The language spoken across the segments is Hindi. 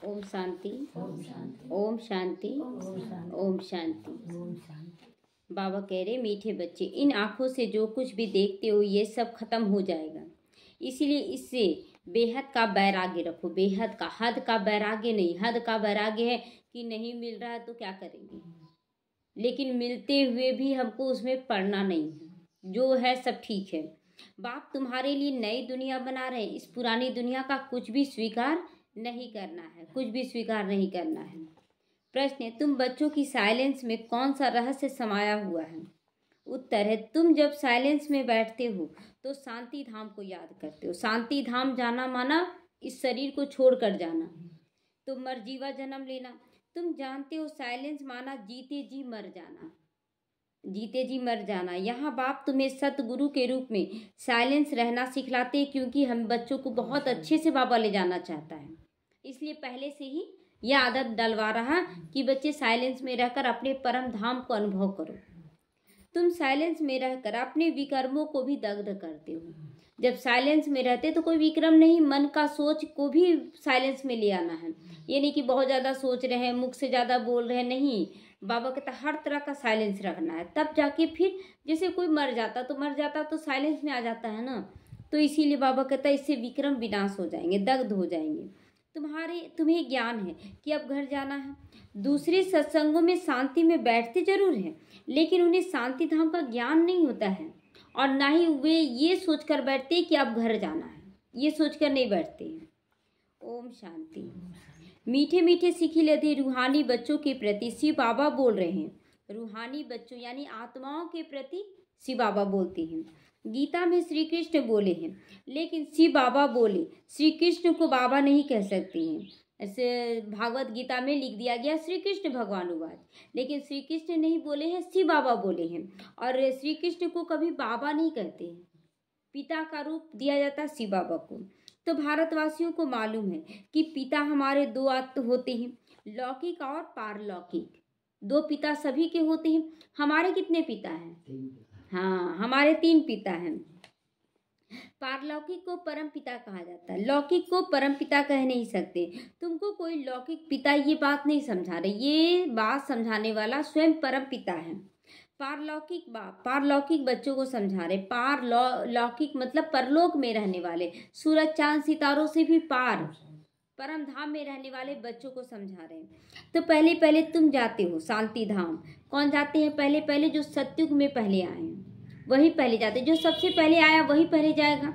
ओम शांति। ओम शांति। ओम शांति। ओम शांति। ओम शांति। ओम शांति। बाबा कह रहे मीठे बच्चे, इन आँखों से जो कुछ भी देखते हो ये सब खत्म हो जाएगा, इसीलिए इससे बेहद का वैराग्य रखो। बेहद का, हद का वैराग्य नहीं। हद का वैराग्य है कि नहीं मिल रहा है तो क्या करेंगे, लेकिन मिलते हुए भी हमको उसमें पड़ना नहीं है। जो है सब ठीक है। बाप तुम्हारे लिए नई दुनिया बना रहे हैं, इस पुरानी दुनिया का कुछ भी स्वीकार नहीं करना है, कुछ भी स्वीकार नहीं करना है। प्रश्न है, तुम बच्चों की साइलेंस में कौन सा रहस्य समाया हुआ है? उत्तर है, तुम जब साइलेंस में बैठते हो तो शांति धाम को याद करते हो। शांति धाम जाना माना इस शरीर को छोड़कर जाना, तो मरजीवा जन्म लेना। तुम जानते हो साइलेंस माना जीते जी मर जाना, जीते जी मर जाना। यहाँ बाप तुम्हें सतगुरु के रूप में साइलेंस रहना सिखलाते हैं, क्योंकि हम बच्चों को बहुत अच्छे से बाबा ले जाना चाहता है, इसलिए पहले से ही यह आदत डलवा रहा कि बच्चे साइलेंस में रहकर अपने परम धाम को अनुभव करो। तुम साइलेंस में रहकर अपने विकर्मों को भी दग्ध करते हो। जब साइलेंस में रहते तो कोई विक्रम नहीं, मन का सोच को भी साइलेंस में ले आना है। ये नहीं कि बहुत ज़्यादा सोच रहे हैं, मुख से ज़्यादा बोल रहे हैं, नहीं। बाबा कहता हर तरह का साइलेंस रखना है, तब जाके फिर जैसे कोई मर जाता तो साइलेंस में आ जाता है ना। तो इसीलिए बाबा कहता है इससे विक्रम विनाश हो जाएंगे, दग्ध हो जाएंगे। तुम्हें ज्ञान है कि अब घर जाना है। दूसरे सत्संगों में शांति में बैठते जरूर हैं, लेकिन उन्हें शांति धाम का ज्ञान नहीं होता है, और ना ही वे ये सोचकर बैठते कि अब घर जाना है, ये सोचकर नहीं बैठते हैं। ओम शांति। मीठे मीठे सिखिलधे रूहानी बच्चों के प्रति शिव बाबा बोल रहे हैं। रूहानी बच्चों यानी आत्माओं के प्रति शिव बाबा बोलते हैं। गीता में श्री कृष्ण बोले हैं, लेकिन शिव बाबा बोले। श्री कृष्ण को बाबा नहीं कह सकते हैं, ऐसे भागवत गीता में लिख दिया गया श्री कृष्ण भगवानुवाद, लेकिन श्री कृष्ण नहीं बोले हैं, शिव बाबा बोले हैं। और श्री कृष्ण को कभी बाबा नहीं कहते हैं, पिता का रूप दिया जाता शिव बाबा को। तो भारतवासियों को मालूम है कि पिता हमारे दो होते हैं, लौकिक और पारलौकिक। दो पिता सभी के होते हैं। हमारे कितने पिता हैं? हाँ, हमारे 3 पिता हैं। पारलौकिक को परम पिता कहा जाता है, लौकिक को परम पिता कह नहीं सकते। तुमको कोई लौकिक पिता ये बात नहीं समझा रहे, ये बात समझाने वाला स्वयं परम पिता है। पारलौकिक बाप पारलौकिक बच्चों को समझा रहे। पारलौकिक मतलब परलोक में रहने वाले, सूरज चांद सितारों से भी पार परम धाम में रहने वाले बच्चों को समझा रहे हैं। तो पहले पहले तुम जाते हो शांति धाम। कौन जाते हैं पहले पहले? जो सत्युग में पहले आए हैं वही पहले जाते। जो सबसे पहले आया वही पहले जाएगा।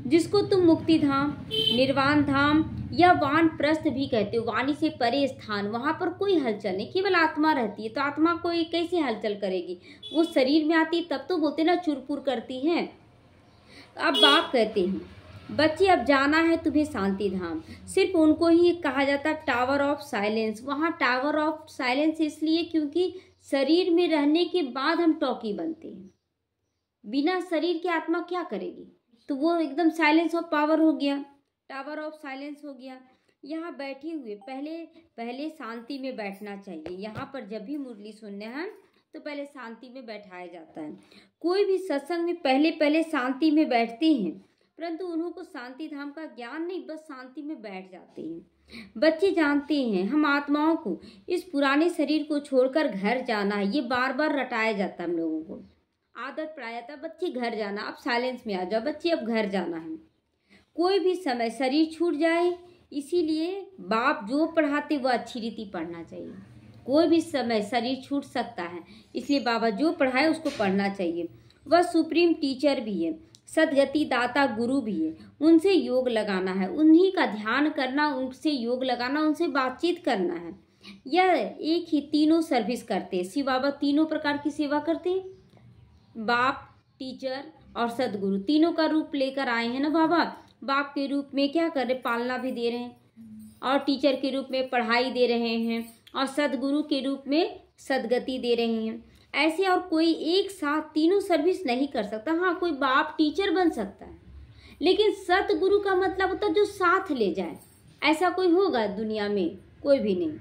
जिसको तुम मुक्ति धाम, निर्वाण धाम या वानप्रस्थ भी कहते हो, वाणी से परे स्थान, वहां पर कोई हलचल नहीं, केवल आत्मा रहती है। तो आत्मा कोई कैसे हलचल करेगी? वो शरीर में आती तब तो बोलते ना चुरपुर करती है। अब बाप कहते हैं बच्चे अब जाना है तुम्हें शांति धाम। सिर्फ उनको ही कहा जाता टावर ऑफ साइलेंस। वहाँ टावर ऑफ साइलेंस इसलिए क्योंकि शरीर में रहने के बाद हम टॉकी बनते हैं। बिना शरीर के आत्मा क्या करेगी? तो वो एकदम साइलेंस ऑफ पावर हो गया, टावर ऑफ साइलेंस हो गया। यहाँ बैठे हुए पहले शांति में बैठना चाहिए। यहाँ पर जब भी मुरली सुनने हैं तो पहले शांति में बैठाया जाता है। कोई भी सत्संग में पहले शांति में बैठते हैं, परंतु उनको शांति धाम का ज्ञान नहीं, बस शांति में बैठ जाते हैं। बच्चे जानते हैं हम आत्माओं को इस पुराने शरीर को छोड़कर घर जाना है। ये बार बार रटाया जाता है, हम लोगों को आदत पड़ाया जाता है बच्चे घर जाना, अब साइलेंस में आ जाओ बच्चे, अब घर जाना है। कोई भी समय शरीर छूट जाए, इसीलिए बाप जो पढ़ाते वो अच्छी रीति पढ़ना चाहिए। कोई भी समय शरीर छूट सकता है, इसलिए बाबा जो पढ़ाए उसको पढ़ना चाहिए। वह सुप्रीम टीचर भी है, सदगति दाता गुरु भी है। उनसे योग लगाना है, उन्हीं का ध्यान करना, उनसे योग लगाना, उनसे बातचीत करना है। यह एक ही तीनों सर्विस करते हैं। शिव बाबा तीनों प्रकार की सेवा करते हैं। बाप, टीचर और सदगुरु तीनों का रूप लेकर आए हैं ना बाबा। बाप के रूप में क्या कर रहे? पालना भी दे रहे हैं, और टीचर के रूप में पढ़ाई दे रहे हैं, और सदगुरु के रूप में सदगति दे रहे हैं। ऐसे और कोई एक साथ तीनों सर्विस नहीं कर सकता। हाँ, कोई बाप टीचर बन सकता है, लेकिन सतगुरु का मतलब होता है जो साथ ले जाए। ऐसा कोई होगा दुनिया में? कोई भी नहीं।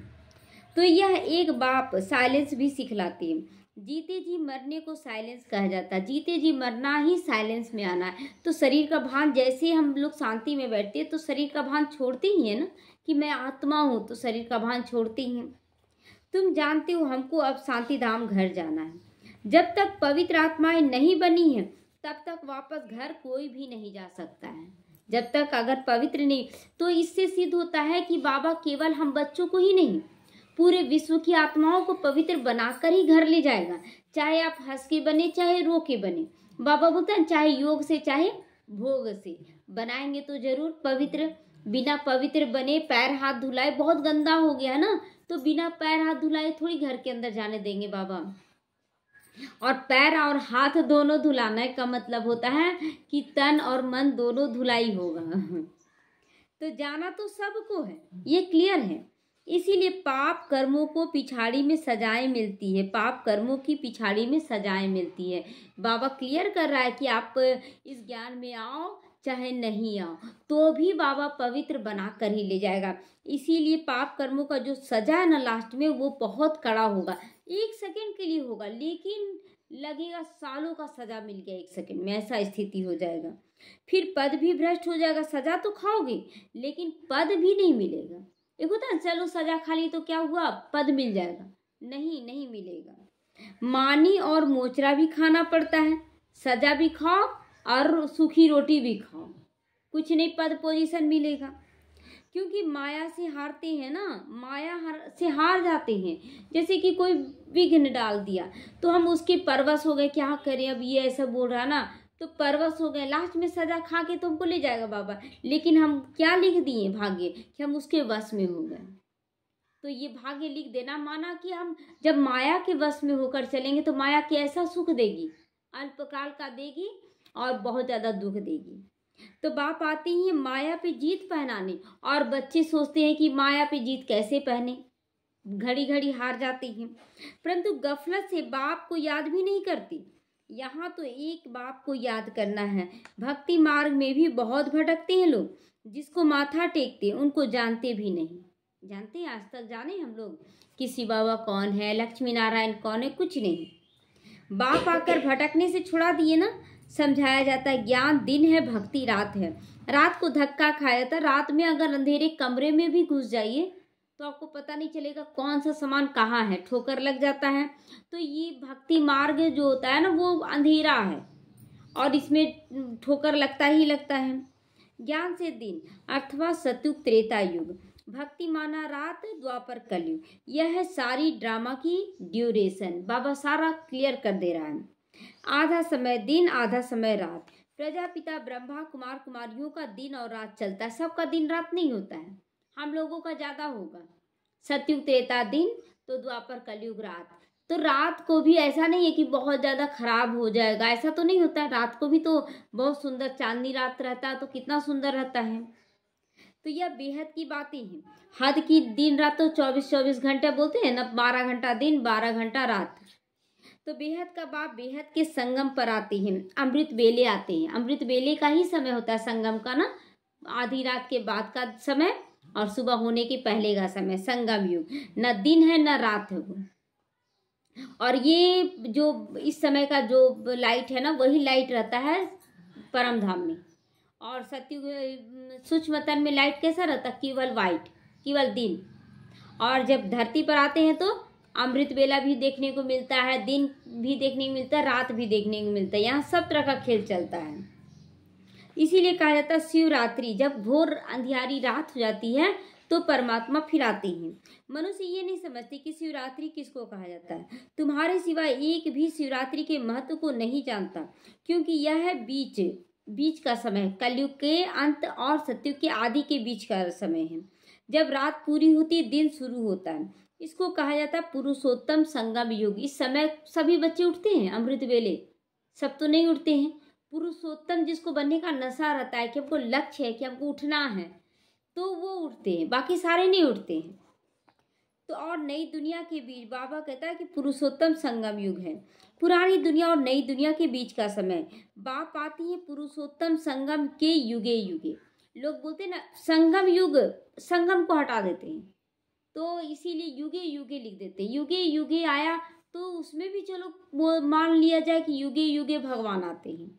तो यह एक बाप साइलेंस भी सिखलाते हैं। जीते जी मरने को साइलेंस कहा जाता है। जीते जी मरना ही साइलेंस में आना है। तो शरीर का भान, जैसे हम लोग शांति में बैठते हैं तो शरीर का भान छोड़ते ही है ना, कि मैं आत्मा हूँ, तो शरीर का भान छोड़ते ही हैं। तुम जानते हो हमको अब शांति धाम घर जाना है। जब तक पवित्र आत्माएं नहीं बनी है तब तक वापस घर कोई भी नहीं जा सकता है। जब तक अगर पवित्र नहीं, तो इससे सिद्ध होता है कि बाबा केवल हम बच्चों को ही नहीं, पूरे विश्व की आत्माओं को पवित्र बनाकर ही घर ले जाएगा। चाहे आप हंस के बने चाहे रो के बने, बाबा बोलते हैं चाहे योग से चाहे भोग से बनाएंगे तो जरूर पवित्र। बिना पवित्र बने पैर हाथ धुलाए, बहुत गंदा हो गया ना, तो बिना पैर हाथ धुलाए थोड़ी घर के अंदर जाने देंगे बाबा। और पैर और हाथ दोनों धुलाने का मतलब होता है कि तन और मन दोनों धुलाई होगा। तो जाना तो सबको है, ये क्लियर है। इसीलिए पाप कर्मों को पिछाड़ी में सजाएं मिलती है, पाप कर्मों की पिछाड़ी में सजाएं मिलती है। बाबा क्लियर कर रहा है कि आप इस ज्ञान में आओ चाहे नहीं आओ, तो भी बाबा पवित्र बना कर ही ले जाएगा। इसीलिए पाप कर्मों का जो सजा है ना लास्ट में, वो बहुत कड़ा होगा। 1 सेकंड के लिए होगा, लेकिन लगेगा सालों का सजा मिल गया 1 सेकंड में, ऐसा स्थिति हो जाएगा। फिर पद भी भ्रष्ट हो जाएगा। सजा तो खाओगे लेकिन पद भी नहीं मिलेगा। एक होता है चलो सजा खा ली तो क्या हुआ, पद मिल जाएगा, नहीं, नहीं मिलेगा। मानी और मोचरा भी खाना पड़ता है, सजा भी खाओ और सूखी रोटी भी खाओ, कुछ नहीं पद पोजीशन मिलेगा। क्योंकि माया से हारते हैं ना, माया से हार जाते हैं। जैसे कि कोई विघ्न डाल दिया तो हम उसके परवश हो गए, क्या करें अब ये ऐसा बोल रहा ना, तो परवश हो गए। लास्ट में सजा खा के तुमको ले जाएगा बाबा, लेकिन हम क्या लिख दिए भाग्य कि हम उसके वश में हो गए। तो ये भाग्य लिख देना माना कि हम जब माया के वश में होकर चलेंगे तो माया कैसा सुख देगी, अल्पकाल का देगी और बहुत ज्यादा दुख देगी। तो बाप आते ही माया पे जीत पहनाने, और बच्चे सोचते हैं कि माया पे जीत कैसे पहने, घड़ी घड़ी हार जाते हैं, परंतु गफलत से बाप को याद भी नहीं करती। यहाँ तो एक बाप को याद करना है। भक्ति मार्ग में भी बहुत भटकते हैं लोग, जिसको माथा टेकते हैं उनको जानते भी नहीं। जानते हैं आज तक जाने हम लोग कि शिव बाबा कौन है, लक्ष्मी नारायण कौन है, कुछ नहीं। बाप आकर भटकने से छुड़ा दिए ना, समझाया जाता है ज्ञान दिन है, भक्ति रात है। रात को धक्का खाया था, रात में अगर अंधेरे कमरे में भी घुस जाइए तो आपको पता नहीं चलेगा कौन सा सामान कहाँ है, ठोकर लग जाता है। तो ये भक्ति मार्ग जो होता है ना, वो अंधेरा है और इसमें ठोकर लगता ही लगता है। ज्ञान से दिन अथवा सतयुग त्रेता युग, भक्ति माना रात, द्वापर कलयुग, यह है सारी ड्रामा की ड्यूरेशन। बाबा सारा क्लियर कर दे रहा है। आधा समय दिन, आधा समय रात। प्रजापिता ब्रह्मा कुमार कुमारियों का दिन और रात चलता है, सबका दिन रात नहीं होता है, हम लोगों का ज्यादा होगा। सतयुग त्रेता दिन तो द्वापर कलयुग रात। तो रात को भी ऐसा नहीं है कि बहुत ज्यादा खराब हो जाएगा, ऐसा तो नहीं होता है। रात को भी तो बहुत सुंदर चांदनी रात रहता है, तो कितना सुंदर रहता है। तो यह बेहद की बातें हैं। हद की दिन रात तो 24-24 घंटे बोलते हैं ना, 12 घंटा दिन 12 घंटा रात। तो बेहद का बाप बेहद के संगम पर आते हैं, अमृत बेले आते हैं। अमृत बेले का ही समय होता है संगम का ना, आधी रात के बाद का समय और सुबह होने के पहले का समय, संगम युग। न दिन है न रात है वो। और ये जो इस समय का जो लाइट है ना, वही लाइट रहता है परम धाम में। और सत्युग सूक्ष्म तन में लाइट कैसा रहता, केवल वाइट, केवल दिन। और जब धरती पर आते हैं तो अमृत बेला भी देखने को मिलता है, दिन भी देखने को मिलता है, रात भी देखने को मिलता है। यहाँ सब तरह का खेल चलता है। इसीलिए कहा जाता है शिवरात्रि, जब घोर अंधियारी रात हो जाती है तो परमात्मा फिर आते हैं। मनुष्य ये नहीं समझते कि शिवरात्रि किसको कहा जाता है। तुम्हारे सिवाय एक भी शिवरात्रि के महत्व को नहीं जानता, क्योंकि यह है बीच का समय, कलयुग के अंत और सतयुग के आदि के बीच का समय है। जब रात पूरी होती दिन शुरू होता है। इसको कहा जाता है पुरुषोत्तम संगम युग। इस समय सभी बच्चे उठते हैं अमृत वेले, सब तो नहीं उठते हैं। पुरुषोत्तम जिसको बनने का नशा रहता है कि हमको लक्ष्य है कि हमको उठना है, तो वो उठते हैं, बाकी सारे नहीं उठते हैं। तो और नई दुनिया के बीच बाबा कहता है कि पुरुषोत्तम संगम युग है। पुरानी दुनिया और नई दुनिया के बीच का समय। बाप आती है पुरुषोत्तम संगम के युगे युगे। लोग बोलते हैं ना संगम युग, संगम को हटा देते हैं, तो इसीलिए युगे युगे लिख देते हैं। युगे युगे आया तो उसमें भी चलो वो मान लिया जाए कि युगे युगे भगवान आते हैं।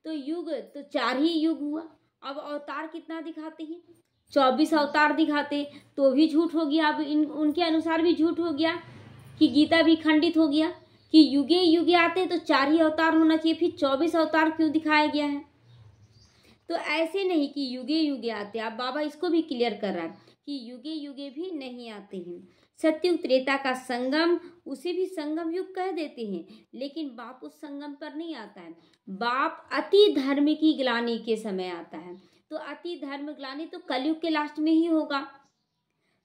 तो युग तो 4 ही युग हुआ। अब अवतार कितना दिखाते हैं? 24 अवतार दिखाते, तो भी झूठ हो गया। अब उनके अनुसार भी झूठ हो गया कि गीता भी खंडित हो गया कि युगे युगे आते हैं तो 4 ही अवतार होना चाहिए, फिर 24 अवतार क्यों दिखाया गया है? तो ऐसे नहीं कि युगे युगे आते। अब बाबा इसको भी क्लियर कर रहा है कि युगे युगे भी नहीं आते हैं। सत्युग त्रेता का संगम, उसे भी संगम युग कह देते हैं, लेकिन बाप उस संगम पर नहीं आता है। बाप अति धर्म की ग्लानि के समय आता है। तो अति धर्म ग्लानि तो कलयुग के लास्ट में ही होगा।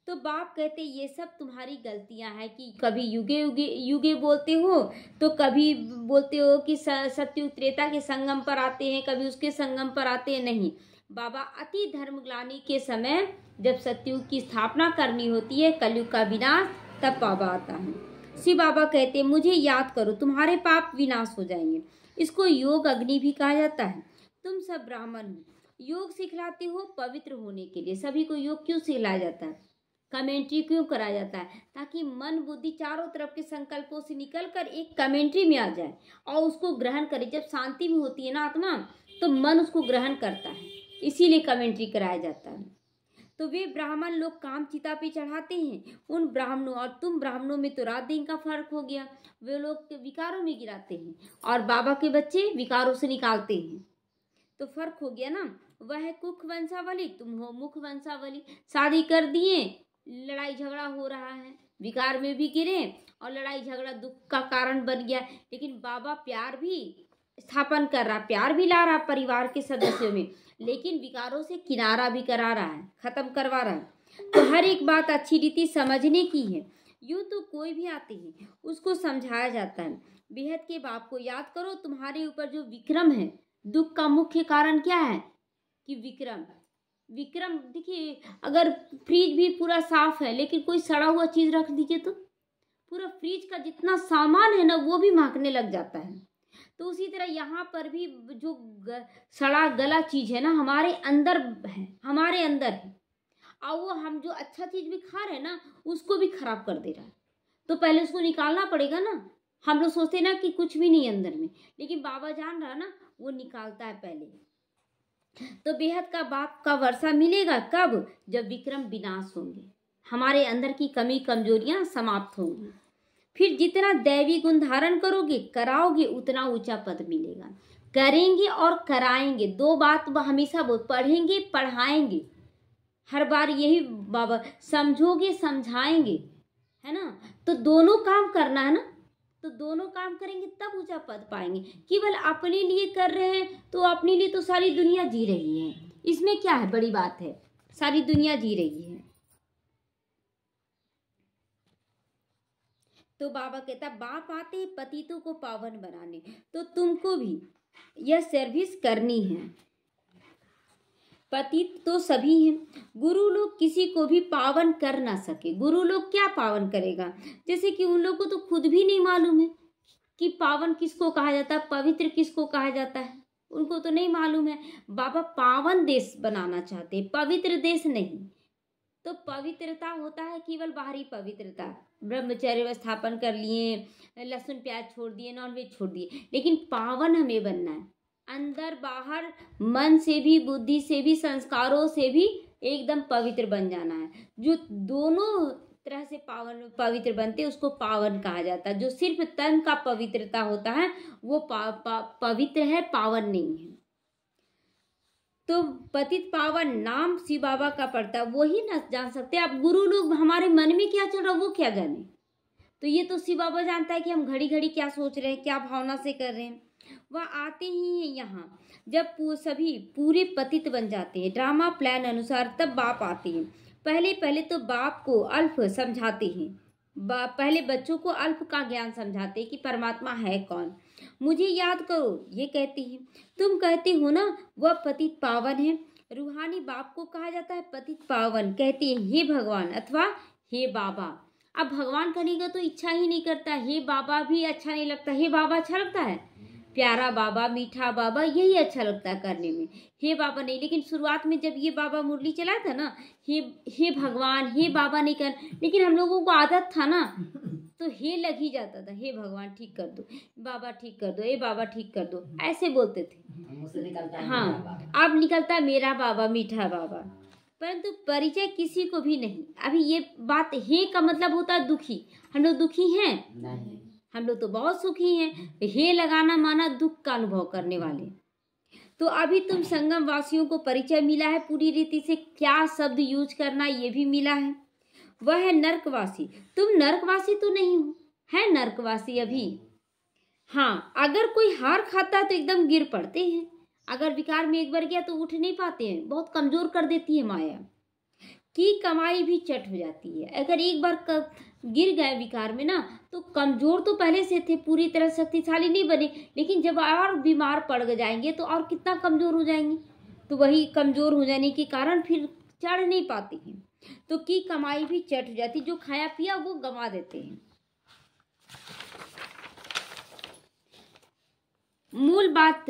तो बाप कहते ये सब तुम्हारी गलतियां हैं कि कभी युगे युगे युगे बोलते हो, तो कभी बोलते हो कि सत्युग त्रेता के संगम पर आते हैं, कभी उसके संगम पर आते हैं। नहीं, बाबा अति धर्म ग्लानि के समय जब सत्युग की स्थापना करनी होती है, कलयुग का विनाश, तब बाबा आता है। शिव बाबा कहते मुझे याद करो, तुम्हारे पाप विनाश हो जाएंगे। इसको योग अग्नि भी कहा जाता है। तुम सब ब्राह्मण हो, योग सिखलाते हो पवित्र होने के लिए। सभी को योग क्यों सिखलाया जाता है? कमेंट्री क्यों कराया जाता है? ताकि मन बुद्धि चारों तरफ के संकल्पों से निकलकर एक कमेंट्री में आ जाए और उसको ग्रहण करे। जब शांति में होती है ना आत्मा, तो मन उसको ग्रहण करता है, इसीलिए कमेंट्री कराया जाता है। तो वे ब्राह्मण लोग काम चिता पे चढ़ाते हैं, उन ब्राह्मणों और तुम ब्राह्मणों में तो रात दिन का फर्क हो गया। वे लोग विकारों में गिराते हैं और बाबा के बच्चे विकारों से निकालते हैं, तो फर्क हो गया ना। वह है कुख वंशावली, तुम हो मुख वंशावली। शादी कर दिए, लड़ाई झगड़ा हो रहा है, विकार में भी गिरे और लड़ाई झगड़ा दुख का कारण बन गया। लेकिन बाबा प्यार भी स्थापन कर रहा, प्यार भी ला रहा परिवार के सदस्यों में, लेकिन विकारों से किनारा भी करा रहा है, खत्म करवा रहा है। तो हर एक बात अच्छी रीति समझने की है। यूं तो कोई भी आते हैं उसको समझाया जाता है। बेहद के बाप को याद करो, तुम्हारे ऊपर जो विक्रम है, दुख का मुख्य कारण क्या है कि विक्रम। विक्रम देखिए, अगर फ्रिज भी पूरा साफ है लेकिन कोई सड़ा हुआ चीज रख दीजिए तो पूरा फ्रिज का जितना सामान है ना वो भी महकने लग जाता है। तो उसी तरह यहाँ पर भी जो सड़ा गला चीज है ना हमारे अंदर है, हमारे अंदर है, और वो हम जो अच्छा चीज भी खा रहे हैं ना उसको भी खराब कर दे रहा है। तो पहले उसको निकालना पड़ेगा ना। हम लोग सोचते ना कि कुछ भी नहीं अंदर में, लेकिन बाबा जान रहा ना, वो निकालता है पहले। तो बेहद का बाप का वर्षा मिलेगा कब? जब विक्रम विनाश होंगे, हमारे अंदर की कमी कमजोरियां समाप्त होंगी। फिर जितना दैवी गुण धारण करोगे कराओगे उतना ऊंचा पद मिलेगा। करेंगे और कराएंगे, दो बात हमेशा बोल, पढ़ेंगे पढ़ाएंगे, हर बार यही बाबा, समझोगे समझाएंगे, है ना। तो दोनों काम करना है ना, तो दोनों काम करेंगे तब ऊंचा पद पाएंगे। केवल अपने लिए कर रहे हैं तो अपने लिए तो सारी दुनिया जी रही है, इसमें क्या है बड़ी बात है, सारी दुनिया जी रही है। तो बाबा कहता बाप आते हैं पतितों को पावन बनाने, तो तुमको भी यह सर्विस करनी है। पतित तो सभी हैं, गुरु लोग किसी को भी पावन कर ना सके। गुरु लोग क्या पावन करेगा? जैसे कि उन लोगों को तो खुद भी नहीं मालूम है कि पावन किसको कहा जाता है, पवित्र किसको कहा जाता है, उनको तो नहीं मालूम है। बाबा पावन देश बनाना चाहते हैं, पवित्र देश नहीं। तो पवित्रता होता है केवल बाहरी पवित्रता, ब्रह्मचर्य स्थापन कर लिए, लहसुन प्याज छोड़ दिए, नॉनवेज छोड़ दिए, लेकिन पावन हमें बनना है, अंदर बाहर, मन से भी, बुद्धि से भी, संस्कारों से भी एकदम पवित्र बन जाना है। जो दोनों तरह से पवित्र बनते उसको पावन कहा जाता है। जो सिर्फ तन का पवित्रता होता है वो पवित्र है, पावन नहीं है। तो पतित पावन नाम शिव बाबा का पड़ता है, वही न जान सकते। आप गुरु लोग हमारे मन में क्या चल रहा है वो क्या जाने। तो ये तो शिव बाबा जानता है कि हम घड़ी घड़ी क्या सोच रहे हैं, क्या भावना से कर रहे हैं। वह आते ही हैं यहाँ जब सभी पूरे पतित बन जाते हैं, ड्रामा प्लान अनुसार, तब बाप आते हैं। पहले तो बाप को अल्प समझाते हैं, पहले बच्चों को अल्प का ज्ञान समझाते हैं कि परमात्मा है कौन। मुझे याद करो ये कहती है, तुम कहते हो ना वह पतित पावन है। रूहानी बाप को कहा जाता है पतित पावन, कहते हैं हे भगवान अथवा हे बाबा। अब भगवान करेगा तो इच्छा ही नहीं करता, हे बाबा भी अच्छा नहीं लगता। हे बाबा अच्छा लगता है, प्यारा बाबा, मीठा बाबा, यही अच्छा लगता है करने में, हे बाबा नहीं। लेकिन शुरुआत में जब ये बाबा मुरली चला था ना, हे भगवान हे बाबा नहीं कर, लेकिन हम लोगों को आदत था ना तो हे लग ही जाता था, हे भगवान ठीक कर दो, बाबा ठीक कर दो, ए बाबा ठीक कर दो, ऐसे बोलते थे। मुझसे निकलता है हाँ, मेरा बाबा। अब निकलता है मेरा बाबा, मीठा बाबा, परंतु परिचय किसी को भी नहीं। अभी ये बात, हे का मतलब होता है दुखी। हम लोग दुखी हैं? नहीं। हम लोग तो बहुत सुखी हैं। हे लगाना माना दुख का अनुभव करने वाले। तो अभी तुम संगम वासियों को परिचय मिला है पूरी रीति से, क्या शब्द यूज करना ये भी मिला है। वह है नरकवासी। तुम नरकवासी तो नहीं हो, है नरकवासी अभी। हाँ, अगर कोई हार खाता है तो एकदम गिर पड़ते हैं। अगर विकार में एक बार गया तो उठ नहीं पाते हैं, बहुत कमजोर कर देती है माया की कमाई भी चट हो जाती है। अगर एक बार गिर गए विकार में ना, तो कमजोर तो पहले से थे, पूरी तरह शक्तिशाली नहीं बने, लेकिन जब और बीमार पड़ जाएंगे तो और कितना कमजोर हो जाएंगे। तो वही कमजोर हो जाने के कारण फिर चढ़ नहीं पाते हैं, तो की कमाई भी चट हो जाती, जो खाया पिया वो गंवा देते हैं। मूल बात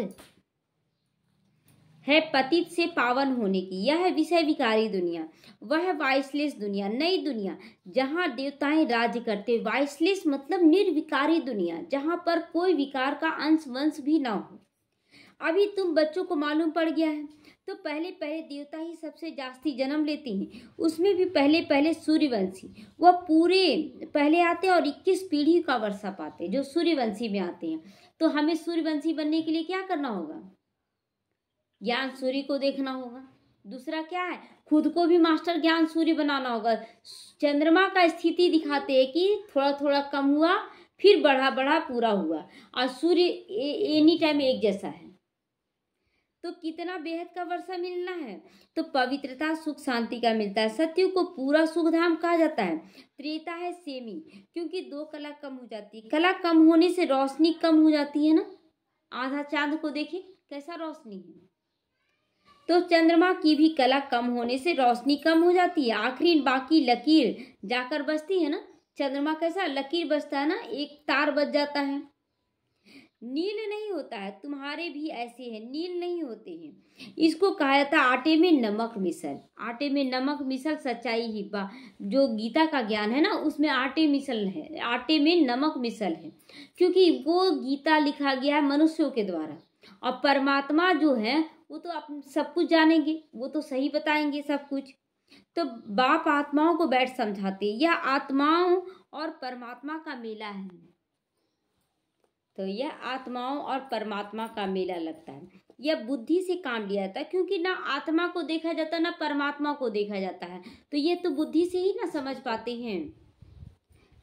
है पतित से पावन होने की। यह है विषय विकारी दुनिया, वह है वाइसलेस दुनिया, नई दुनिया जहां देवताएं राज्य करते। वाइसलेस मतलब निर्विकारी दुनिया, जहां पर कोई विकार का अंश वंश भी ना हो। अभी तुम बच्चों को मालूम पड़ गया है, तो पहले पहले देवता ही सबसे जास्ती जन्म लेते हैं, उसमें भी पहले पहले सूर्यवंशी, वह पूरे पहले आते हैं और 21 पीढ़ी का वर्षा पाते हैं जो सूर्यवंशी में आते हैं। तो हमें सूर्यवंशी बनने के लिए क्या करना होगा? ज्ञान सूर्य को देखना होगा। दूसरा क्या है? खुद को भी मास्टर ज्ञान सूर्य बनाना होगा। चंद्रमा का स्थिति दिखाते हैं कि थोड़ा थोड़ा कम हुआ, फिर बढ़ा बढ़ा पूरा हुआ, और सूर्य एनी टाइम एक जैसा है। तो कितना बेहद का वर्षा मिलना है, तो पवित्रता सुख शांति का मिलता है। सत्युग को पूरा सुखधाम कहा जाता है। त्रेता है सेमी, क्योंकि 2 कला कम हो जाती है। कला कम होने से रोशनी कम हो जाती है ना। आधा चांद को देखिए कैसा रोशनी है। तो चंद्रमा की भी कला कम होने से रोशनी कम हो जाती है। आखिरी बाकी लकीर जाकर बजती है ना। चंद्रमा कैसा लकीर बजता है ना, एक तार बज जाता है। नील नहीं होता है, तुम्हारे भी ऐसे हैं, नील नहीं होते हैं। इसको कहा जाता है आटे में नमक मिसल। आटे में नमक मिसल सच्चाई ही जो गीता का ज्ञान है ना, उसमें आटे मिसल है, आटे में नमक मिसल है, क्योंकि वो गीता लिखा गया है मनुष्यों के द्वारा। और परमात्मा जो है वो तो आप सब कुछ जानेंगे, वो तो सही बताएंगे सब कुछ। तो बाप आत्माओं को बैठ समझाते, यह आत्माओं और परमात्मा का मेला है। तो यह आत्माओं और परमात्मा का मेला लगता है। यह बुद्धि से काम लिया जाता है, क्योंकि ना आत्मा को देखा जाता ना परमात्मा को देखा जाता है, तो ये तो बुद्धि से ही ना समझ पाते हैं।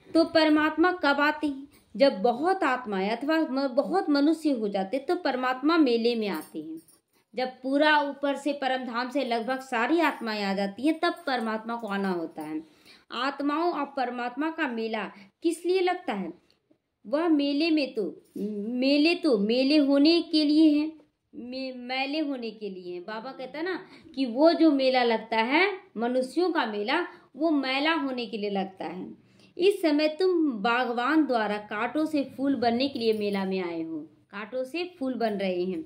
तो परमात्मा कब आते हैं? जब बहुत आत्माएं अथवा बहुत मनुष्य हो जाते तो परमात्मा मेले में आते हैं। जब पूरा ऊपर से परमधाम से लगभग सारी आत्माएं आ जाती हैं, तब परमात्मा को आना होता है। आत्माओं और परमात्मा का मेला किस लिए लगता है? वह मेले तो मेले होने के लिए है, मैले होने के लिए है। बाबा कहता है ना कि वो जो मेला लगता है मनुष्यों का मेला, वो मैला होने के लिए लगता है। इस समय तुम बागवान द्वारा कांटों से फूल बनने के लिए मेला में आए हो। कांटों से फूल बन रहे हैं।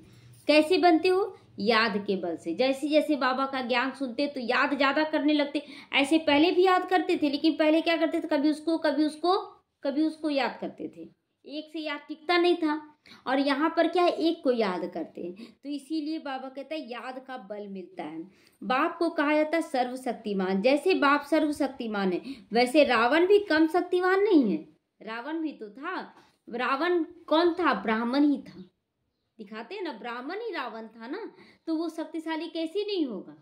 कैसे बनते हो? याद के बल से। जैसे जैसे बाबा का ज्ञान सुनते तो याद ज्यादा करने लगते। ऐसे पहले भी याद करते थे, लेकिन पहले क्या करते थे, कभी उसको कभी उसको कभी उसको याद करते थे। एक से याद टिकता नहीं था। और यहाँ पर क्या है, एक को याद करते हैं। तो इसीलिए बाबा कहता है याद का बल मिलता है। बाप को कहा जाता है सर्वशक्तिमान। जैसे बाप सर्वशक्तिमान है, वैसे रावण भी कम शक्तिमान नहीं है। रावण भी तो था। रावण कौन था? ब्राह्मण ही था। दिखाते हैं ना, ब्राह्मण ही रावण था ना, तो वो शक्तिशाली कैसे नहीं होगा?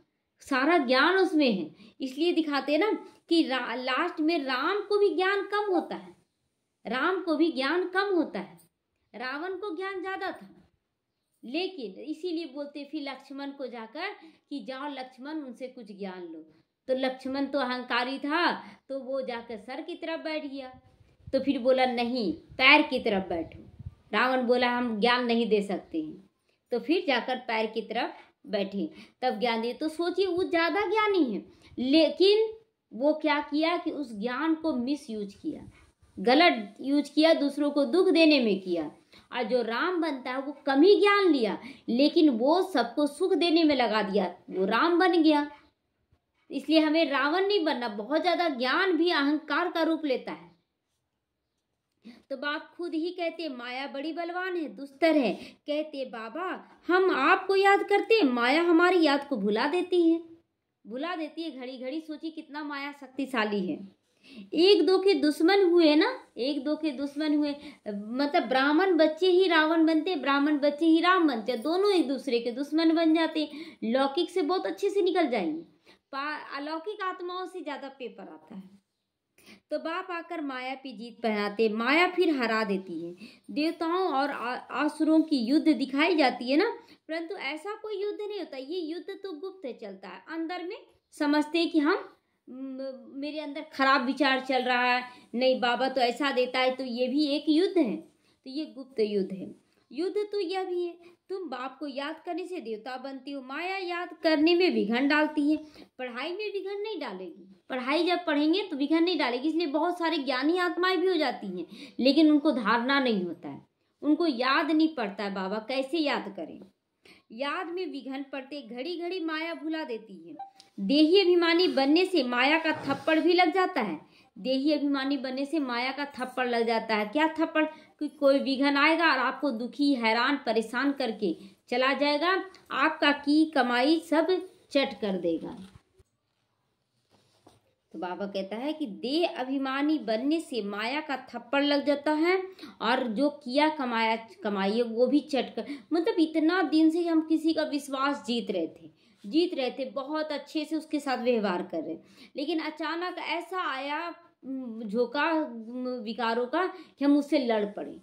सारा ज्ञान उसमें है। इसलिए दिखाते हैं ना कि लास्ट में राम को भी ज्ञान कम होता है। राम को भी ज्ञान कम होता है, रावण को ज्ञान ज्यादा था। लेकिन इसीलिए बोलते फिर लक्ष्मण को जाकर कि जाओ लक्ष्मण, उनसे कुछ ज्ञान लो। तो लक्ष्मण तो अहंकारी था, तो वो जाकर सर की तरफ बैठ गया। तो फिर बोला नहीं, पैर की तरफ बैठो। रावण बोला हम ज्ञान नहीं दे सकते हैं। तो फिर जाकर पैर की तरफ बैठे, तब ज्ञान दिए। तो सोचिए वो ज्यादा ज्ञानी है, लेकिन वो क्या किया कि उस ज्ञान को मिस यूज किया, गलत यूज किया, दूसरों को दुख देने में किया। और जो राम बनता है वो कम ही ज्ञान लिया, लेकिन वो सबको सुख देने में लगा दिया, वो राम बन गया। इसलिए हमें रावण नहीं बनना। बहुत ज्यादा ज्ञान भी अहंकार का रूप लेता है। तो बाप खुद ही कहते माया बड़ी बलवान है, दुस्तर है। कहते बाबा हम आपको याद करते, माया हमारी याद को भुला देती है, भुला देती है घड़ी घड़ी। सोचिए कितना माया शक्तिशाली है। एक दो के दुश्मन हुए ना, एक दो के दुश्मन हुए, मतलब ब्राह्मण बच्चे ही रावण बनते, ब्राह्मण बच्चे ही राम बनते, दोनों एक दूसरे के दुश्मन बन जाते। लौकिक से बहुत अच्छे से निकल जाएंगे, अलौकिक आत्माओं से ज्यादा पेपर आता है। तो बाप आकर माया पे जीत पहनाते, माया फिर हरा देती है। देवताओं और आसुरों की युद्ध दिखाई जाती है ना, परंतु ऐसा कोई युद्ध नहीं होता। ये युद्ध तो गुप्त चलता है, अंदर में समझते हैं कि हम मेरे अंदर खराब विचार चल रहा है, नहीं बाबा तो ऐसा देता है, तो ये भी एक युद्ध है। तो ये गुप्त युद्ध है। युद्ध तो यह भी है, तुम बाप को याद करने से देवता बनती हो, माया याद करने में विघन डालती है, पढ़ाई में विघन नहीं डालेगी। पढ़ाई जब पढ़ेंगे तो विघन नहीं डालेगी। इसलिए बहुत सारे ज्ञानी आत्माएं भी हो जाती हैं, लेकिन उनको धारणा नहीं होता है, उनको याद नहीं पड़ता है। बाबा कैसे याद करें, याद में विघन पड़ते, घड़ी घड़ी माया भुला देती है। देही अभिमानी बनने से माया का थप्पड़ भी लग जाता है। देही अभिमानी बनने से माया का थप्पड़ लग जाता है। क्या थप्पड़? कि कोई विघन आएगा और आपको दुखी, हैरान, परेशान करके चला जाएगा, आपका की कमाई सब चट कर देगा। तो बाबा कहता है कि देह अभिमानी बनने से माया का थप्पड़ लग जाता है, और जो किया कमाया कमाई है वो भी चट कर, मतलब इतना दिन से हम किसी का विश्वास जीत रहे थे, बहुत अच्छे से उसके साथ व्यवहार कर रहे, लेकिन अचानक ऐसा आया झोंका विकारों का कि हम उससे लड़ पड़े,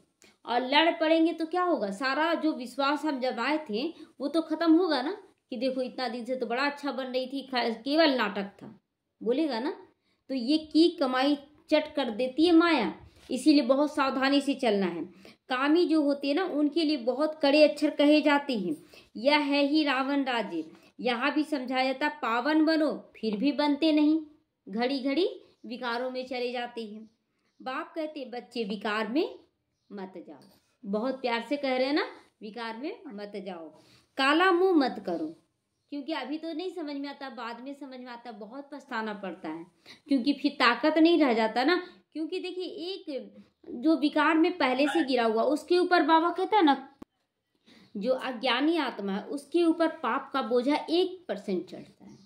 और लड़ पड़ेंगे तो क्या होगा, सारा जो विश्वास हम जमाए थे वो तो खत्म होगा ना, कि देखो इतना दिन से तो बड़ा अच्छा बन रही थी, केवल नाटक था, बोलेगा ना। तो ये की कमाई चट कर देती है माया, इसीलिए बहुत सावधानी से चलना है। कामी जो होते हैं ना, उनके लिए बहुत कड़े अक्षर कहे जाते हैं। यह है ही रावण राज्य। यहाँ भी समझाया जाता, पावन बनो, फिर भी बनते नहीं, घड़ी घड़ी विकारों में चले जाते हैं। बाप कहते बच्चे विकार में मत जाओ, बहुत प्यार से कह रहे हैं ना, विकार में मत जाओ, काला मुंह मत करो, क्योंकि अभी तो नहीं समझ में आता, बाद में समझ में आता, बहुत पछताना पड़ता है, क्योंकि फिर ताकत नहीं रह जाता ना। क्योंकि देखिए एक जो विकार में पहले से गिरा हुआ, उसके ऊपर बाबा कहता है ना, जो अज्ञानी आत्मा है उसके ऊपर पाप का बोझा 1% चढ़ता है,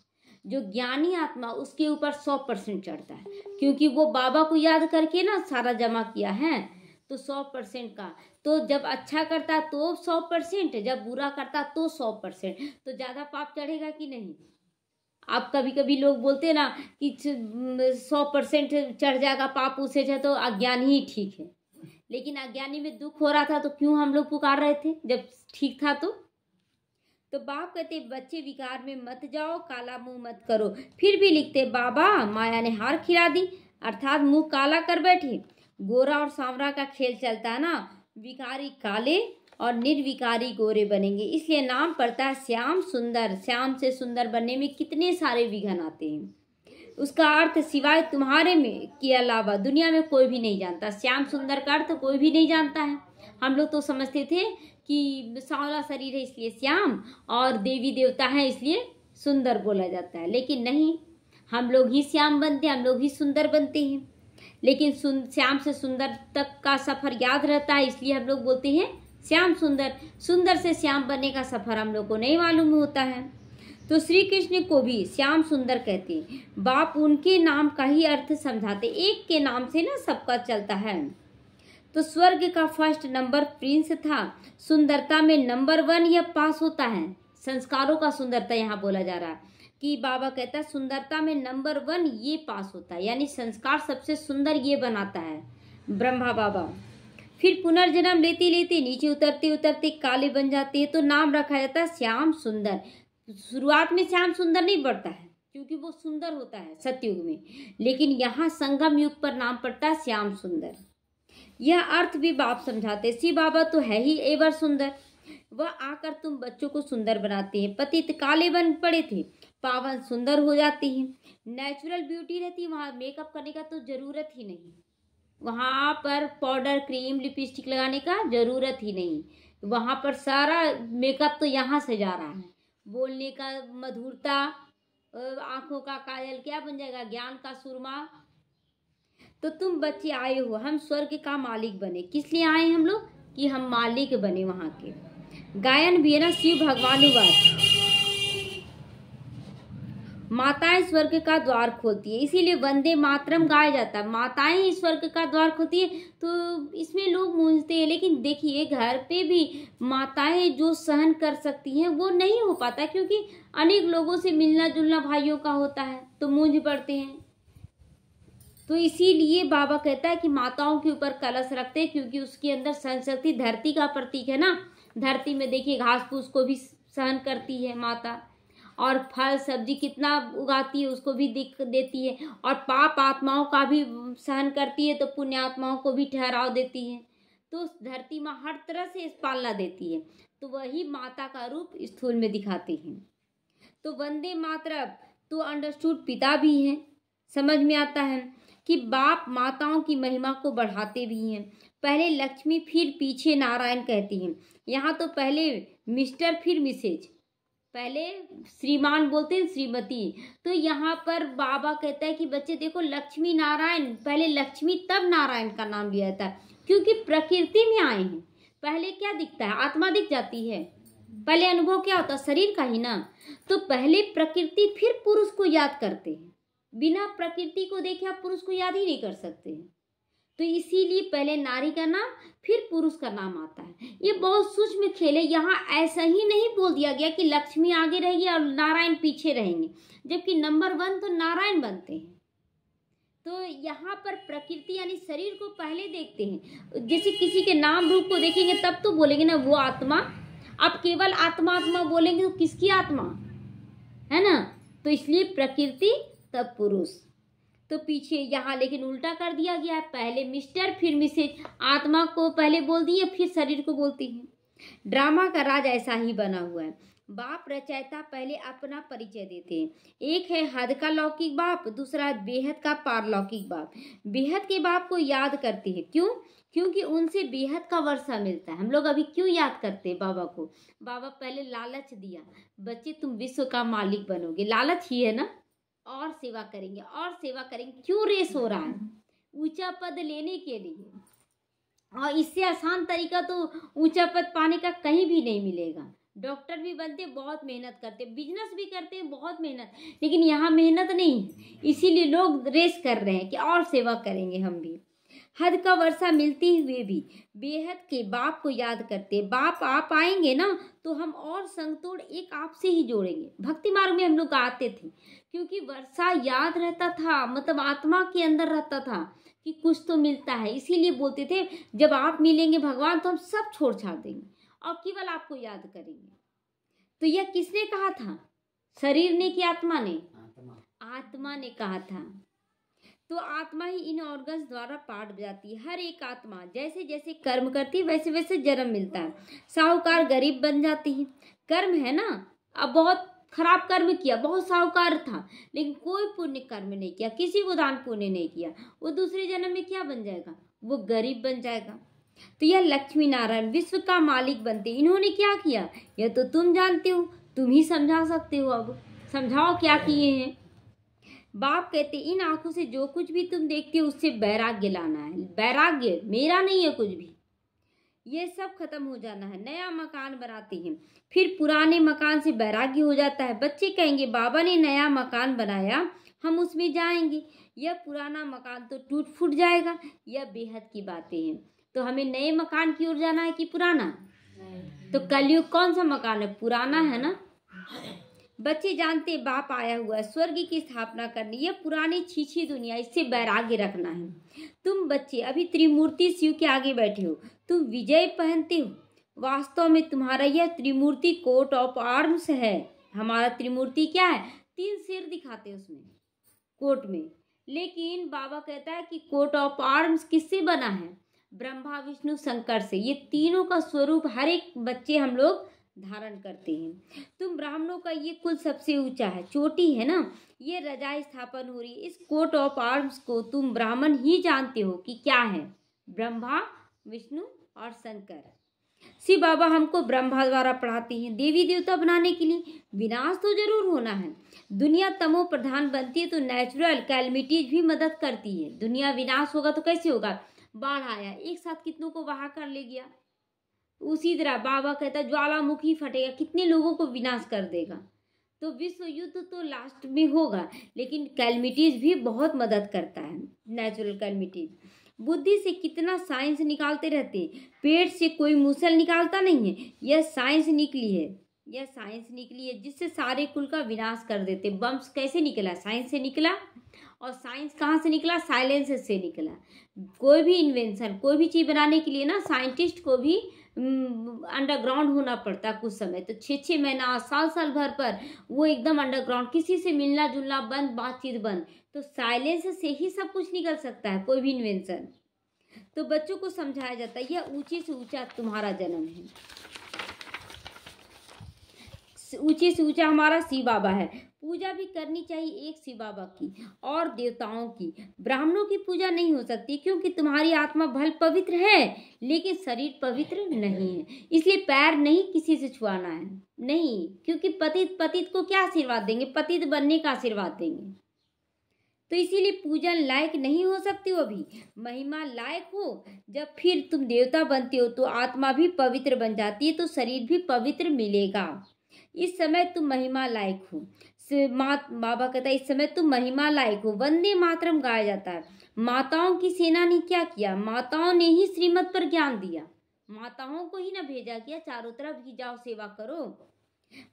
जो ज्ञानी आत्मा उसके ऊपर 100% चढ़ता है, क्योंकि वो बाबा को याद करके ना सारा जमा किया है, तो 100% का। तो जब अच्छा करता तो 100%, जब बुरा करता तो 100%, तो ज्यादा पाप चढ़ेगा कि नहीं। आप कभी कभी लोग बोलते हैं ना कि 100% चढ़ जाएगा पाप उसे, तो अज्ञानी ही ठीक है, लेकिन अज्ञानी में दुख हो रहा था तो क्यों हम लोग पुकार रहे थे जब ठीक था। तो बाप कहते बच्चे विकार में मत जाओ, काला मुंह मत करो। फिर भी लिखते बाबा माया ने हार खिला दी, अर्थात मुंह काला कर बैठे। गोरा और सांवरा का खेल चलता है ना, विकारी काले और निर्विकारी गोरे बनेंगे, इसलिए नाम पड़ता है श्याम सुंदर। श्याम से सुंदर बनने में कितने सारे विघन आते हैं, उसका अर्थ सिवाय तुम्हारे में के अलावा दुनिया में कोई भी नहीं जानता। श्याम सुंदर का अर्थ कोई भी नहीं जानता है। हम लोग तो समझते थे कि सांवला शरीर है इसलिए श्याम, और देवी देवता है इसलिए सुंदर बोला जाता है, लेकिन नहीं, हम लोग ही श्याम बनते हैं, हम लोग ही सुंदर बनते हैं, लेकिन श्याम से सुंदर तक का सफर याद रहता है, इसलिए हम लोग बोलते हैं श्याम सुंदर। सुंदर से श्याम बनने का सफर हम लोग को नहीं मालूम होता है। तो श्री कृष्ण को भी श्याम सुंदर कहते हैं। बाप उनके नाम का ही अर्थ समझाते, एक के नाम से ना सबका चलता है। तो स्वर्ग का फर्स्ट नंबर प्रिंस था, सुंदरता में नंबर 1 यह पास होता है। संस्कारों का सुंदरता यहाँ बोला जा रहा है कि बाबा कहता है सुंदरता में नंबर 1 ये पास होता है, यानी संस्कार सबसे सुंदर ये बनाता है ब्रह्मा बाबा। फिर पुनर्जन्म लेते लेते नीचे उतरते उतरते काले बन जाते हैं, तो नाम रखा जाता है श्याम सुंदर। शुरुआत में श्याम सुंदर नहीं पड़ता है, क्योंकि वो सुंदर होता है सतयुग में, लेकिन यहाँ संगम युग पर नाम पड़ता है श्याम सुंदर। यह अर्थ भी बाप समझाते, शिव बाबा तो है ही एवर सुंदर, वह आकर तुम बच्चों को सुंदर बनाते हैं। पतित काले बन पड़े थे, पावन सुंदर हो जाते हैं। नेचुरल ब्यूटी रहती है, वहाँ मेकअप करने का तो जरूरत ही नहीं, वहाँ पर पाउडर क्रीम लिपस्टिक लगाने का जरूरत ही नहीं, वहाँ पर सारा मेकअप तो यहाँ से जा रहा है। बोलने का मधुरता, आंखों का काजल क्या बन जाएगा, ज्ञान का सुरमा, तो तुम बच्चे आए हो, हम स्वर्ग का मालिक बने। किस लिए आए हम लोग? कि हम मालिक बने वहां के। गायन भी है ना, शिव भगवानुवाच, माताएं स्वर्ग का द्वार खोलती है, इसीलिए वंदे मातरम गाया जाता है। माताएं ही स्वर्ग का द्वार खोलती है, तो इसमें लोग मूंझते हैं। लेकिन देखिए, घर पे भी माताएं जो सहन कर सकती हैं वो नहीं हो पाता, क्योंकि अनेक लोगों से मिलना जुलना भाइयों का होता है, तो मूंझ पड़ते हैं। तो इसीलिए बाबा कहता है कि माताओं के ऊपर कलश रखते हैं, क्योंकि उसके अंदर सहन शक्ति, धरती का प्रतीक है ना। धरती में देखिए घास फूस को भी सहन करती है माता, और फल सब्जी कितना उगाती है उसको भी दिख देती है, और पाप आत्माओं का भी सहन करती है, तो पुण्य आत्माओं को भी ठहराव देती है। तो धरती माँ हर तरह से पालना देती है, तो वही माता का रूप स्थूल में दिखाते हैं। तो वंदे मातरम तो अंडरस्टूड पिता भी हैं, समझ में आता है कि बाप माताओं की महिमा को बढ़ाते भी हैं। पहले लक्ष्मी फिर पीछे नारायण कहती हैं। यहाँ तो पहले मिस्टर फिर मिसेज, पहले श्रीमान बोलते हैं श्रीमती। तो यहाँ पर बाबा कहता है कि बच्चे देखो, लक्ष्मी नारायण, पहले लक्ष्मी तब नारायण का नाम लिया जाता है, क्योंकि प्रकृति में आए हैं। पहले क्या दिखता है? आत्मा दिख जाती है। पहले अनुभव क्या होता है? शरीर का ही ना। तो पहले प्रकृति फिर पुरुष को याद करते हैं। बिना प्रकृति को देखे आप पुरुष को याद ही नहीं कर सकते। तो इसीलिए पहले नारी का नाम फिर पुरुष का नाम आता है। ये बहुत सूक्ष्म खेल है। यहाँ ऐसा ही नहीं बोल दिया गया कि लक्ष्मी आगे रहेगी और नारायण पीछे रहेंगे, जबकि नंबर 1 तो नारायण बनते हैं। तो यहाँ पर प्रकृति यानी शरीर को पहले देखते हैं। जैसे किसी के नाम रूप को देखेंगे तब तो बोलेंगे ना वो आत्मा। आप केवल आत्मा आत्मा बोलेंगे तो किसकी आत्मा है ना। तो इसलिए प्रकृति तब पुरुष। तो पीछे यहाँ लेकिन उल्टा कर दिया गया है, पहले मिस्टर फिर मिसेज। आत्मा को पहले बोल दिए फिर शरीर को बोलती है। ड्रामा का राज ऐसा ही बना हुआ है। बाप रचयिता पहले अपना परिचय देते हैं। एक है हद का लौकिक बाप, दूसरा है बेहद का पारलौकिक बाप। बेहद के बाप को याद करते हैं, क्यों? क्योंकि उनसे बेहद का वर्षा मिलता है। हम लोग अभी क्यों याद करते हैं बाबा को? बाबा पहले लालच दिया, बच्चे तुम विश्व का मालिक बनोगे, लालच ही है ना। और सेवा करेंगे और सेवा करेंगे। क्यों रेस हो रहा है? ऊंचा पद लेने के लिए। और इससे आसान तरीका तो ऊंचा पद पाने का कहीं भी नहीं मिलेगा। डॉक्टर भी बनते बहुत मेहनत करते, बिजनेस भी करते हैं बहुत मेहनत, लेकिन यहाँ मेहनत नहीं है। इसीलिए लोग रेस कर रहे हैं कि और सेवा करेंगे हम भी। हद का वर्षा मिलते हुए भी बेहद के बाप को याद करते। बाप आप आएंगे ना तो हम और संगतोड़ एक आपसे ही जोड़ेंगे। भक्ति मार्ग में हम लोग आते थे, क्योंकि वर्षा याद रहता था, मतलब आत्मा के अंदर रहता था कि कुछ तो मिलता है। इसीलिए बोलते थे जब आप मिलेंगे भगवान तो हम सब छोड़ छाड़ देंगे और केवल आपको याद करेंगे। तो यह किसने कहा था? शरीर ने कि आत्मा ने? आत्मा ने कहा था। तो आत्मा ही इन ऑर्गन्स द्वारा पाठ बजाती है। हर एक आत्मा जैसे जैसे कर्म करती है वैसे वैसे जन्म मिलता है। साहूकार गरीब बन जाती है, कर्म है ना। अब बहुत खराब कर्म किया, बहुत साहूकार था, लेकिन कोई पुण्य कर्म नहीं किया, किसी को दान पुण्य नहीं किया, वो दूसरे जन्म में क्या बन जाएगा? वो गरीब बन जाएगा। तो यह लक्ष्मी नारायण विश्व का मालिक बनते। इन्होंने क्या किया यह तो तुम जानते हो, तुम ही समझा सकते हो। अब समझाओ क्या किए हैं। बाप कहते इन आंखों से जो कुछ भी तुम देखते हो उससे वैराग्य लाना है। वैराग्य मेरा नहीं है कुछ भी, ये सब खत्म हो जाना है। नया मकान बनाते हैं, फिर पुराने मकान से वैराग्य हो जाता है। बच्चे कहेंगे बाबा ने नया मकान बनाया, हम उसमें जाएंगे, यह पुराना मकान तो टूट फूट जाएगा। यह बेहद की बातें हैं। तो हमें नए मकान की ओर जाना है कि पुराना? तो कलयुग कौन सा मकान है? पुराना है ना। बच्चे जानते बाप आया हुआ है स्वर्ग की स्थापना करनी। यह पुरानी छीछी दुनिया, इससे वैराग्य रखना है। तुम बच्चे अभी त्रिमूर्ति शिव के आगे बैठे हो, तुम विजय पहनते हो, वास्तव में तुम्हारा यह त्रिमूर्ति कोट ऑफ आर्म्स है। हमारा त्रिमूर्ति क्या है? 3 सिर दिखाते हैं उसमें कोट में। लेकिन बाबा कहता है कि कोट ऑफ आर्म्स किससे बना है? ब्रह्मा विष्णु शंकर से। ये तीनों का स्वरूप हर एक बच्चे हम लोग धारण करते हैं। तुम ब्राह्मणों का ये कुल सबसे ऊंचा है, चोटी है ना। ये रजाई स्थापन हो रही है। इस कोट ऑफ आर्म्स को तुम ब्राह्मण ही जानते हो कि क्या है, ब्रह्मा विष्णु और शंकर। शिव बाबा हमको ब्रह्मा द्वारा पढ़ाते हैं देवी देवता बनाने के लिए। विनाश तो जरूर होना है। दुनिया तमो प्रधान बनती है तो नेचुरल कैलमिटीज भी मदद करती है। दुनिया विनाश होगा तो कैसे होगा? बाढ़ आया, एक साथ कितनों को बहा कर ले गया। उसी तरह बाबा कहता है ज्वालामुखी फटेगा, कितने लोगों को विनाश कर देगा। तो विश्व युद्ध तो लास्ट में होगा, लेकिन कैलमिटीज भी बहुत मदद करता है, नेचुरल कैलमिटीज। बुद्धि से कितना साइंस निकालते रहते हैं, पेट से कोई मूसल निकालता नहीं है। यह साइंस निकली है, यह साइंस निकली है जिससे सारे कुल का विनाश कर देते। बम्स कैसे निकला? साइंस से निकला। और साइंस कहाँ से निकला? साइलेंस से निकला। कोई भी इन्वेंशन, कोई भी चीज़ बनाने के लिए ना साइंटिस्ट को भी अंडरग्राउंड होना पड़ता कुछ समय। तो 6-6 महीना, साल भर पर वो एकदम अंडरग्राउंड, किसी से मिलना जुलना बंद, बातचीत बंद। तो साइलेंस से ही सब कुछ निकल सकता है, कोई भी इन्वेंशन। तो बच्चों को समझाया जाता है यह ऊंचे से ऊंचा तुम्हारा जन्म है, ऊंचे से ऊंचा हमारा शिव बाबा है। पूजा भी करनी चाहिए एक शिव बाबा की और देवताओं की। ब्राह्मणों की पूजा नहीं हो सकती क्योंकि तुम्हारी आत्मा भल पवित्र है लेकिन शरीर पवित्र नहीं है। इसलिए पैर नहीं किसी से छुआना है, नहीं, क्योंकि पतित को क्या आशीर्वाद देंगे? पतित बनने का आशीर्वाद देंगे। तो इसीलिए पूजन लायक नहीं हो सकती हो। भी महिमा लायक हो जब फिर तुम देवता बनते हो तो आत्मा भी पवित्र बन जाती है, तो शरीर भी पवित्र मिलेगा। इस समय तुम महिमा लायक हो। बाबा कहता है इस समय तुम महिमा लायक हो। वंदे मातरम गाया जाता है। माताओं की सेना ने क्या किया? माताओं ने ही श्रीमत पर ज्ञान दिया। माताओं को ही ना भेजा किया चारों तरफ की जाओ सेवा करो।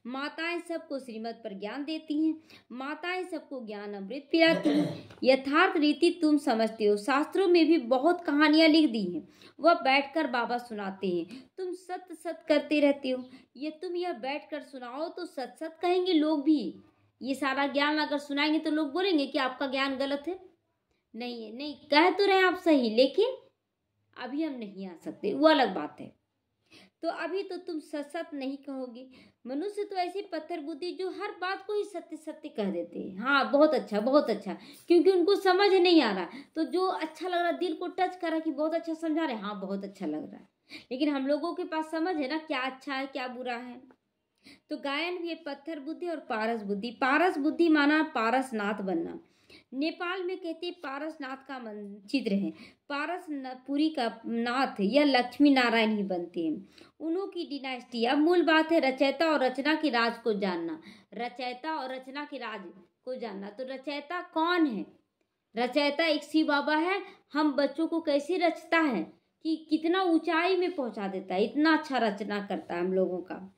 माताएं सबको श्रीमत पर ज्ञान देती हैं। माताएं सबको ज्ञान अमृत पिलाती हैं। यथार्थ रीति तुम समझते हो। शास्त्रों में भी बहुत कहानियां लिख दी हैं, वह बैठकर बाबा सुनाते हैं। तुम सत सत करते रहते हो। ये तुम यह बैठकर सुनाओ तो सत सत कहेंगे लोग भी। ये सारा ज्ञान अगर सुनाएंगे तो लोग बोलेंगे कि आपका ज्ञान गलत है। नहीं है, नहीं, कह तो रहे आप सही, लेकिन अभी हम नहीं आ सकते, वो अलग बात है। तो अभी तो तुम सत सत नहीं कहोगे। मनुष्य तो ऐसी पत्थर बुद्धि जो हर बात को ही सत्य सत्य कह देते हैं। हाँ, बहुत अच्छा, बहुत अच्छा, क्योंकि उनको समझ नहीं आ रहा। तो जो अच्छा लग रहा, दिल को टच कर रहा कि बहुत अच्छा समझा रहे, हाँ बहुत अच्छा लग रहा है, लेकिन हम लोगों के पास समझ है ना क्या अच्छा है क्या बुरा है। तो गायन भी पत्थर बुद्धि और पारस बुद्धि। पारस बुद्धि माना पारसनाथ बनना। नेपाल में कहते पारसनाथ का चित्र है। पारसपुरी का नाथ या लक्ष्मी नारायण ही बनते हैं, उन्हों की डिनास्टी। अब मूल बात है रचयिता और रचना के राज को जानना। रचयिता और रचना के राज को जानना। तो रचयिता कौन है? रचयिता एक शिव बाबा है। हम बच्चों को कैसे रचता है कि कितना ऊंचाई में पहुंचा देता है, इतना अच्छा रचना करता है हम लोगों का,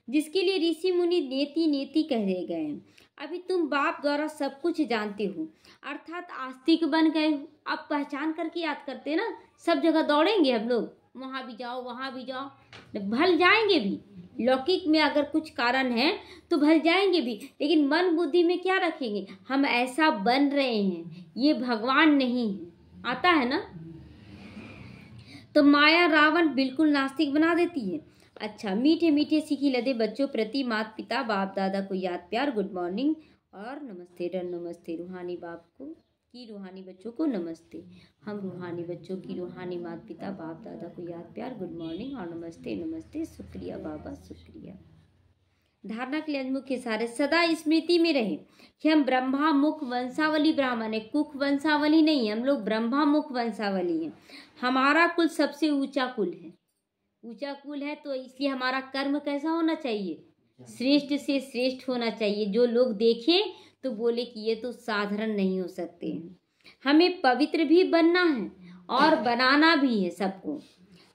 जिसके लिए ऋषि मुनि नेति नेति कह गए हैं। अभी तुम बाप द्वारा सब कुछ जानते हो, अर्थात आस्तिक बन गए हो। अब पहचान करके याद करते ना, सब जगह दौड़ेंगे हम लोग, वहाँ भी जाओ वहाँ भी जाओ, भल जाएंगे भी। लौकिक में अगर कुछ कारण है तो भल जाएंगे भी, लेकिन मन बुद्धि में क्या रखेंगे? हम ऐसा बन रहे हैं, ये भगवान नहीं है। आता है ना। तो माया रावण बिल्कुल नास्तिक बना देती है। अच्छा, मीठे मीठे सीखी लदे बच्चों प्रति माता पिता बाप दादा को याद प्यार, गुड मॉर्निंग और नमस्ते। नमस्ते रूहानी बाप को की रूहानी बच्चों को नमस्ते। हम रूहानी बच्चों की रूहानी माता पिता बाप दादा को याद प्यार, गुड मॉर्निंग और नमस्ते नमस्ते। शुक्रिया बाबा, शुक्रिया। धारणा के लिए मुख्य सारे सदा स्मृति में रहे कि हम ब्रह्मा मुख वंशावली ब्राह्मण है, कुख वंशावली नहीं, हम लोग ब्रह्मा मुख वंशावली है। हमारा कुल सबसे ऊंचा कुल है, ऊंचा कुल है। तो इसलिए हमारा कर्म कैसा होना चाहिए? श्रेष्ठ से श्रेष्ठ होना चाहिए। जो लोग देखें तो बोले कि ये तो साधारण नहीं हो सकते हैं। हमें पवित्र भी बनना है और बनाना भी है सबको।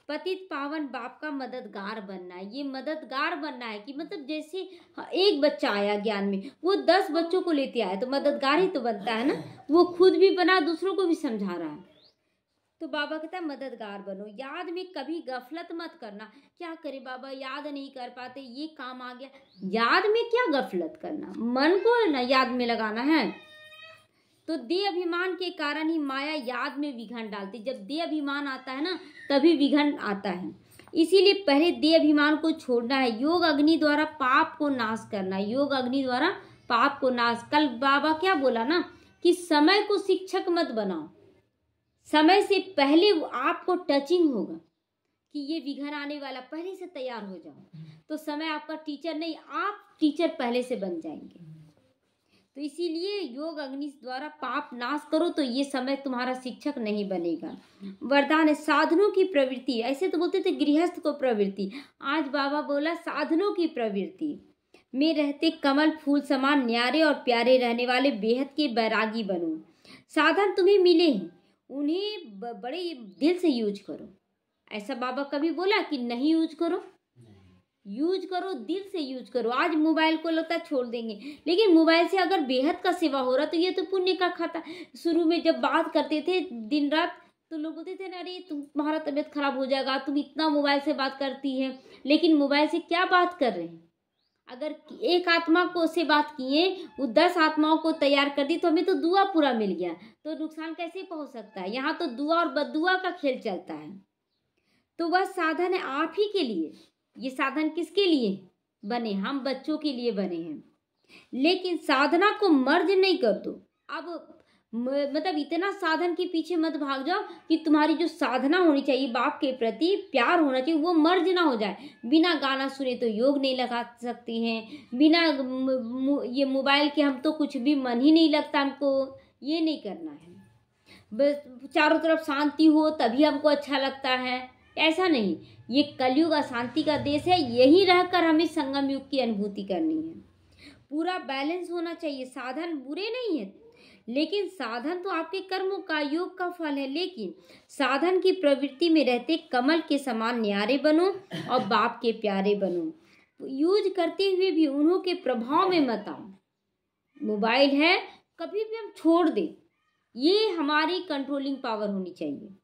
पतित पावन बाप का मददगार बनना है। ये मददगार बनना है कि मतलब जैसे एक बच्चा आया ज्ञान में, वो 10 बच्चों को लेते आया, तो मददगार ही तो बनता है ना। वो खुद भी बना, दूसरों को भी समझा रहा है। तो बाबा कहता है मददगार बनो। याद में कभी गफलत मत करना। क्या करे बाबा, याद नहीं कर पाते, ये काम आ गया। याद में क्या गफलत करना, मन को ना याद में लगाना है। तो देह अभिमान के कारण ही माया याद में विघन डालती। जब देह अभिमान आता है ना, तभी विघन आता है। इसीलिए पहले देह अभिमान को छोड़ना है। योग अग्नि द्वारा पाप को नाश करना है। योग अग्नि द्वारा पाप को नाश। कल बाबा क्या बोला ना कि समय को शिक्षक मत बनाओ। समय से पहले आपको टचिंग होगा कि ये विघ्न आने वाला, पहले से तैयार हो जाओ। तो समय आपका टीचर नहीं, आप टीचर पहले से बन जाएंगे। तो इसीलिए योग अग्नि द्वारा पाप नाश करो, तो ये समय तुम्हारा शिक्षक नहीं बनेगा। वरदान है साधनों की प्रवृत्ति। ऐसे तो बोलते थे गृहस्थ को प्रवृत्ति, आज बाबा बोला साधनों की प्रवृत्ति में रहते कमल फूल समान न्यारे और प्यारे रहने वाले बेहद के बैरागी बनो। साधन तुम्हें मिले हैं, उन्हें बड़े दिल से यूज करो। ऐसा बाबा कभी बोला कि नहीं यूज करो? यूज करो, दिल से यूज करो। आज मोबाइल को लगता है छोड़ देंगे, लेकिन मोबाइल से अगर बेहद का सेवा हो रहा तो ये तो पुण्य का खाता। शुरू में जब बात करते थे दिन रात तो लोग बोलते थे अरे तुम्हारा तबीयत खराब हो जाएगा, तुम इतना मोबाइल से बात करती है। लेकिन मोबाइल से क्या बात कर रहे हैं? अगर एक आत्मा को से बात किए, वो 10 आत्माओं को तैयार कर दी, तो हमें तो दुआ पूरा मिल गया। तो नुकसान कैसे पहुंच सकता है? यहाँ तो दुआ और बद्दुआ का खेल चलता है। तो वह साधन है आप ही के लिए। ये साधन किसके लिए बने? हम बच्चों के लिए बने हैं। लेकिन साधना को मर्ज नहीं कर दो। अब मतलब इतना साधन के पीछे मत भाग जाओ कि तुम्हारी जो साधना होनी चाहिए, बाप के प्रति प्यार होना चाहिए, वो मर्ज ना हो जाए। बिना गाना सुने तो योग नहीं लगा सकते हैं, बिना ये मोबाइल के हम तो कुछ भी मन ही नहीं लगता हमको। ये नहीं करना है। बस चारों तरफ शांति हो तभी हमको अच्छा लगता है, ऐसा नहीं। ये कलयुग अशांति का देश है, यही रहकर हमें संगम युग की अनुभूति करनी है। पूरा बैलेंस होना चाहिए। साधन बुरे नहीं है, लेकिन साधन तो आपके कर्मों का, योग का फल है। लेकिन साधन की प्रवृत्ति में रहते कमल के समान न्यारे बनो और बाप के प्यारे बनो। यूज करते हुए भी उन्हों के प्रभाव में मत आओ। मोबाइल है, कभी भी हम छोड़ दें, ये हमारी कंट्रोलिंग पावर होनी चाहिए।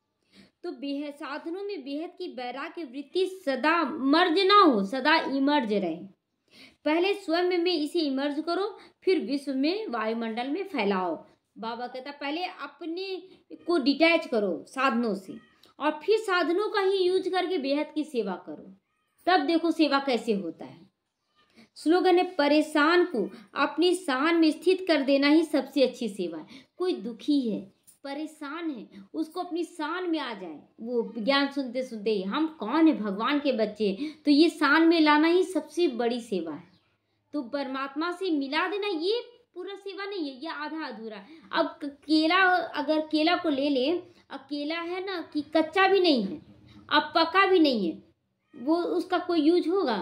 तो बेहद साधनों में बेहद की वैराग्य वृत्ति सदा मर्ज ना हो, सदा इमर्ज रहे। पहले स्वयं में इसे इमर्ज करो, फिर विश्व में, वायुमंडल में फैलाओ। बाबा कहता पहले अपने को डिटैच करो साधनों से, और फिर साधनों का ही यूज करके बेहद की सेवा करो। तब देखो सेवा कैसे होता है। स्लोगन है परेशान को अपनी शान में स्थित कर देना ही सबसे अच्छी सेवा है। कोई दुखी है, परेशान है, उसको अपनी शान में आ जाए। वो ज्ञान सुनते सुनते ही हम कौन है, भगवान के बच्चे, तो ये शान में लाना ही सबसे बड़ी सेवा है। तो परमात्मा से मिला देना ये पूरा सेवा नहीं है, ये आधा अधूरा। अब केला, अगर केला को ले ले, अब केला है ना कि कच्चा भी नहीं है, अब पका भी नहीं है, वो उसका कोई यूज होगा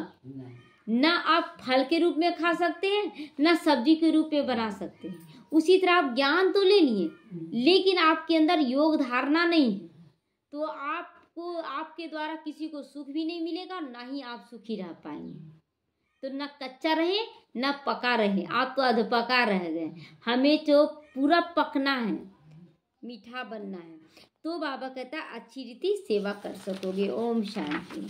ना। आप फल के रूप में खा सकते हैं, ना सब्जी के रूप में बना सकते हैं। उसी तरह आप ज्ञान तो ले लिए, लेकिन आपके अंदर योग धारणा नहीं है, तो आपको आपके द्वारा किसी को सुख भी नहीं मिलेगा, ना ही आप सुखी रह पाएंगे। तो ना कच्चा रहे ना पका रहे, आप तो अधपका रह गए। हमें तो पूरा पकना है, मीठा बनना है। तो बाबा कहता अच्छी रीति सेवा कर सकोगे। ओम शांति।